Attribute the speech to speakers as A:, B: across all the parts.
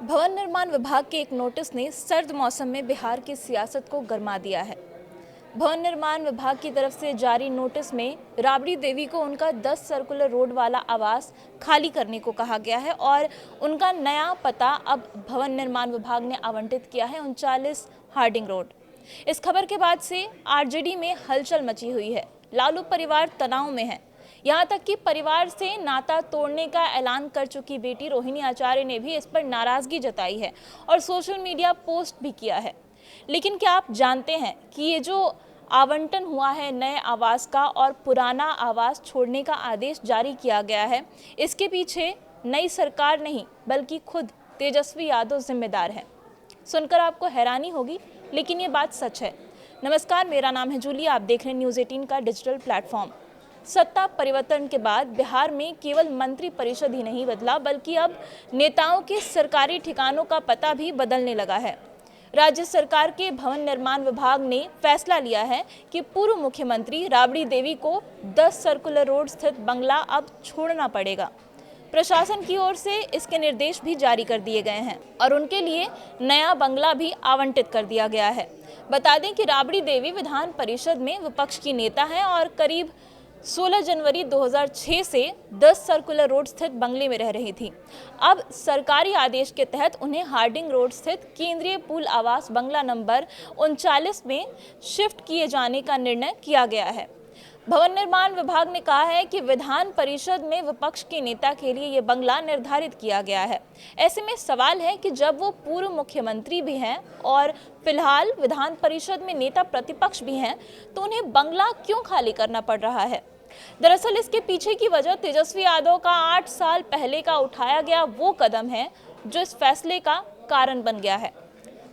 A: भवन निर्माण विभाग के एक नोटिस ने सर्द मौसम में बिहार की सियासत को गरमा दिया है। भवन निर्माण विभाग की तरफ से जारी नोटिस में राबड़ी देवी को उनका 10 सर्कुलर रोड वाला आवास खाली करने को कहा गया है और उनका नया पता अब भवन निर्माण विभाग ने आवंटित किया है 39 हार्डिंग रोड। इस खबर के बाद से आरजेडी में हलचल मची हुई है। लालू परिवार तनाव में है। यहाँ तक कि परिवार से नाता तोड़ने का ऐलान कर चुकी बेटी रोहिणी आचार्य ने भी इस पर नाराजगी जताई है और सोशल मीडिया पोस्ट भी किया है। लेकिन क्या आप जानते हैं कि ये जो आवंटन हुआ है नए आवास का और पुराना आवास छोड़ने का आदेश जारी किया गया है, इसके पीछे नई सरकार नहीं बल्कि खुद तेजस्वी यादव जिम्मेदार है। सुनकर आपको हैरानी होगी, लेकिन ये बात सच है। नमस्कार, मेरा नाम है जूली। आप देख रहे हैं न्यूज़ 18 का डिजिटल प्लेटफॉर्म। सत्ता परिवर्तन के बाद बिहार में केवल मंत्री परिषद ही नहीं बदला, बल्कि अब नेताओं के सरकारी ठिकानों का पता भी बदलने लगा है। राज्य सरकार के भवन निर्माण विभाग ने फैसला लिया है कि पूर्व मुख्यमंत्री राबड़ी देवी को 10 सर्कुलर रोड स्थित बंगला अब छोड़ना पड़ेगा। प्रशासन की ओर से इसके निर्देश भी जारी कर दिए गए हैं और उनके लिए नया बंगला भी आवंटित कर दिया गया है। बता दें कि राबड़ी देवी विधान परिषद में विपक्ष की नेता हैं और करीब 16 जनवरी 2006 से 10 सर्कुलर रोड स्थित बंगले में रह रही थी। अब सरकारी आदेश के तहत उन्हें हार्डिंग रोड स्थित केंद्रीय पूल आवास बंगला नंबर 39 में शिफ्ट किए जाने का निर्णय किया गया है। भवन निर्माण विभाग ने कहा है कि विधान परिषद में विपक्ष के नेता के लिए ये बंगला निर्धारित किया गया है। ऐसे में सवाल है कि जब वो पूर्व मुख्यमंत्री भी हैं और फिलहाल विधान परिषद में नेता प्रतिपक्ष भी हैं, तो उन्हें बंगला क्यों खाली करना पड़ रहा है। दरअसल इसके पीछे की वजह तेजस्वी यादव का 8 साल पहले का उठाया गया वो कदम है जो इस फैसले का कारण बन गया है।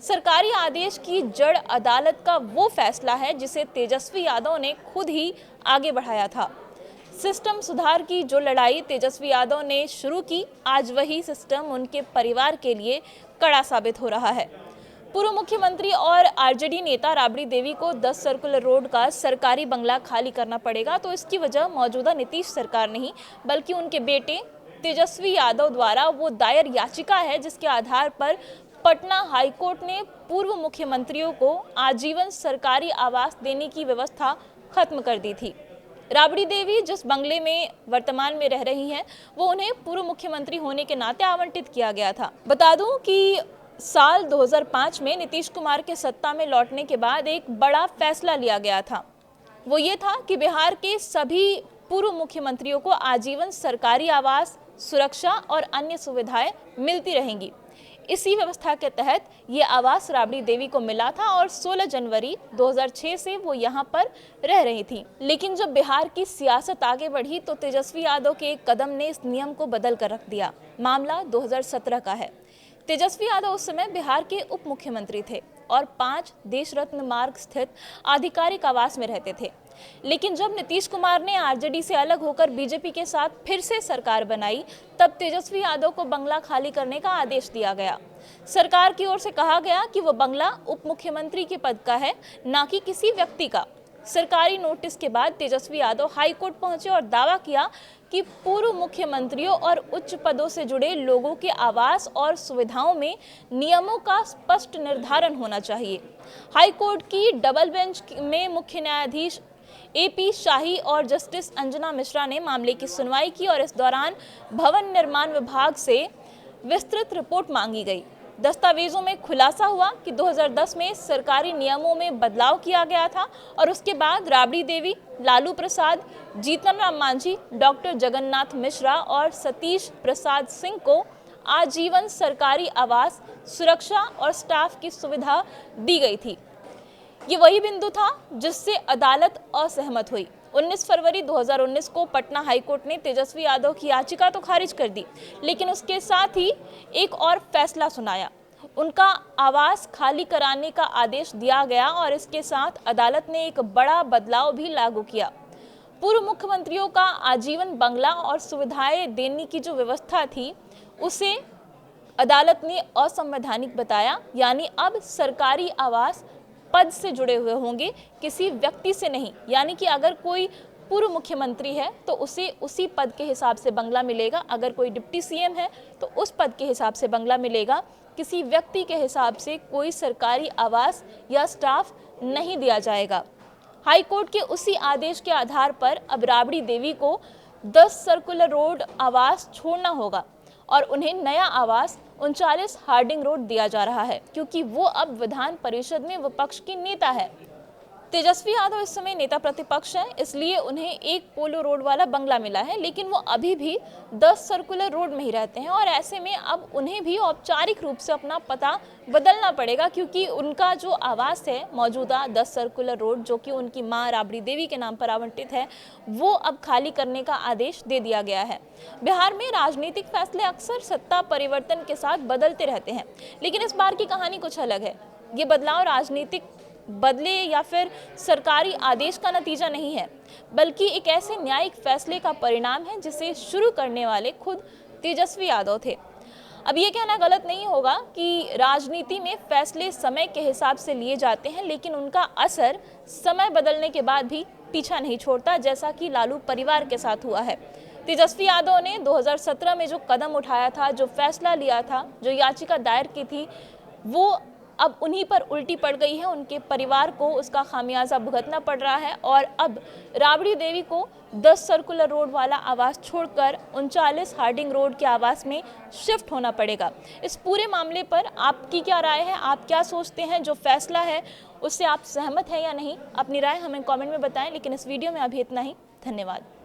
A: सरकारी आदेश की जड़ अदालत का वो फैसला है जिसे तेजस्वी यादव ने खुद ही आगे बढ़ाया था। सिस्टम सुधार की जो लड़ाई तेजस्वी यादव ने शुरू की, आज वही सिस्टम उनके परिवार के लिए कड़ा साबित हो रहा है। पूर्व मुख्यमंत्री और आरजेडी नेता राबड़ी देवी को 10 सर्कुलर रोड का सरकारी बंगला खाली करना पड़ेगा, तो इसकी वजह मौजूदा नीतीश सरकार नहीं बल्कि उनके बेटे तेजस्वी यादव द्वारा वो दायर याचिका है जिसके आधार पर पटना हाईकोर्ट ने पूर्व मुख्यमंत्रियों को आजीवन सरकारी आवास देने की व्यवस्था खत्म कर दी थी। राबड़ी देवी जिस बंगले में वर्तमान में रह रही हैं, वो उन्हें पूर्व मुख्यमंत्री होने के नाते आवंटित किया गया था। बता दूं कि साल 2005 में नीतीश कुमार के सत्ता में लौटने के बाद एक बड़ा फैसला लिया गया था। वो ये था कि बिहार के सभी पूर्व मुख्यमंत्रियों को आजीवन सरकारी आवास, सुरक्षा और अन्य सुविधाएं मिलती रहेंगी। इसी व्यवस्था के तहत ये आवास राबड़ी देवी को मिला था और 16 जनवरी 2006 से वो यहाँ पर रह रही थी। लेकिन जब बिहार की सियासत आगे बढ़ी तो तेजस्वी यादव के एक कदम ने इस नियम को बदल कर रख दिया। मामला 2017 का है। तेजस्वी यादव उस समय बिहार के उप मुख्यमंत्री थे और 5 देश रत्न मार्ग स्थित आधिकारिक आवास में रहते थे। लेकिन जब नीतीश कुमार ने आरजेडी से अलग होकर बीजेपी के साथ फिर से सरकार बनाई, तब तेजस्वी यादव को बंगला खाली करने का आदेश दिया गया। सरकार की ओर से कहा गया कि वो बंगला उप मुख्यमंत्री के पद का है, ना कि किसी व्यक्ति का। सरकारी नोटिस के बाद तेजस्वी यादव हाईकोर्ट पहुंचे और दावा किया कि पूर्व मुख्यमंत्रियों और उच्च पदों से जुड़े लोगों के आवास और सुविधाओं में नियमों का स्पष्ट निर्धारण होना चाहिए। हाईकोर्ट की डबल बेंच में मुख्य न्यायाधीश एपी शाही और जस्टिस अंजना मिश्रा ने मामले की सुनवाई की और इस दौरान भवन निर्माण विभाग से विस्तृत रिपोर्ट मांगी गई। दस्तावेजों में खुलासा हुआ कि 2010 में सरकारी नियमों में बदलाव किया गया था और उसके बाद राबड़ी देवी, लालू प्रसाद, जीतन राम मांझी, डॉक्टर जगन्नाथ मिश्रा और सतीश प्रसाद सिंह को आजीवन सरकारी आवास, सुरक्षा और स्टाफ की सुविधा दी गई थी। ये वही बिंदु था जिससे अदालत असहमत हुई। 19 फरवरी 2019 को पटना हाईकोर्ट ने तेजस्वी यादव की याचिका तो खारिज कर दी, लेकिन उसके साथ ही एक और फैसला सुनाया। उनका आवास खाली कराने का आदेश दिया गया और इसके साथ अदालत ने एक बड़ा बदलाव भी लागू किया। पूर्व मुख्यमंत्रियों का आजीवन बंगला और सुविधाएं देने की जो व्यवस्था थी, उसे अदालत ने असंवैधानिक बताया। यानी अब सरकारी आवास पद से जुड़े हुए होंगे, किसी व्यक्ति से नहीं। यानी कि अगर कोई पूर्व मुख्यमंत्री है तो उसे उसी पद के हिसाब से बंगला मिलेगा, अगर कोई डिप्टी सीएम है तो उस पद के हिसाब से बंगला मिलेगा। किसी व्यक्ति के हिसाब से कोई सरकारी आवास या स्टाफ नहीं दिया जाएगा। हाई कोर्ट के उसी आदेश के आधार पर अब राबड़ी देवी को 10 सर्कुलर रोड आवास छोड़ना होगा और उन्हें नया आवास 39 हार्डिंग रोड दिया जा रहा है, क्योंकि वो अब विधान परिषद में विपक्ष की नेता है। तेजस्वी यादव इस समय नेता प्रतिपक्ष हैं, इसलिए उन्हें एक पोलो रोड वाला बंगला मिला है, लेकिन वो अभी भी 10 सर्कुलर रोड में ही रहते हैं और ऐसे में अब उन्हें भी औपचारिक रूप से अपना पता बदलना पड़ेगा, क्योंकि उनका जो आवास है मौजूदा 10 सर्कुलर रोड, जो कि उनकी मां राबड़ी देवी के नाम पर आवंटित है, वो अब खाली करने का आदेश दे दिया गया है। बिहार में राजनीतिक फैसले अक्सर सत्ता परिवर्तन के साथ बदलते रहते हैं, लेकिन इस बार की कहानी कुछ अलग है। ये बदलाव राजनीतिक बदले या फिर सरकारी आदेश का नतीजा नहीं है, बल्कि एक ऐसे न्यायिक फैसले का परिणाम है जिसे शुरू करने वाले खुद तेजस्वी यादव थे। अब ये कहना गलत नहीं होगा कि राजनीति में फैसले समय के हिसाब से लिए जाते हैं, लेकिन उनका असर समय बदलने के बाद भी पीछा नहीं छोड़ता, जैसा कि लालू परिवार के साथ हुआ है। तेजस्वी यादव ने 2017 में जो कदम उठाया था, जो फैसला लिया था, जो याचिका दायर की थी, वो अब उन्हीं पर उल्टी पड़ गई है। उनके परिवार को उसका खामियाजा भुगतना पड़ रहा है और अब राबड़ी देवी को 10 सर्कुलर रोड वाला आवास छोड़कर 39 हार्डिंग रोड के आवास में शिफ्ट होना पड़ेगा। इस पूरे मामले पर आपकी क्या राय है? आप क्या सोचते हैं? जो फैसला है उससे आप सहमत हैं या नहीं? अपनी राय हमें कमेंट में बताएं। लेकिन इस वीडियो में अभी इतना ही। धन्यवाद।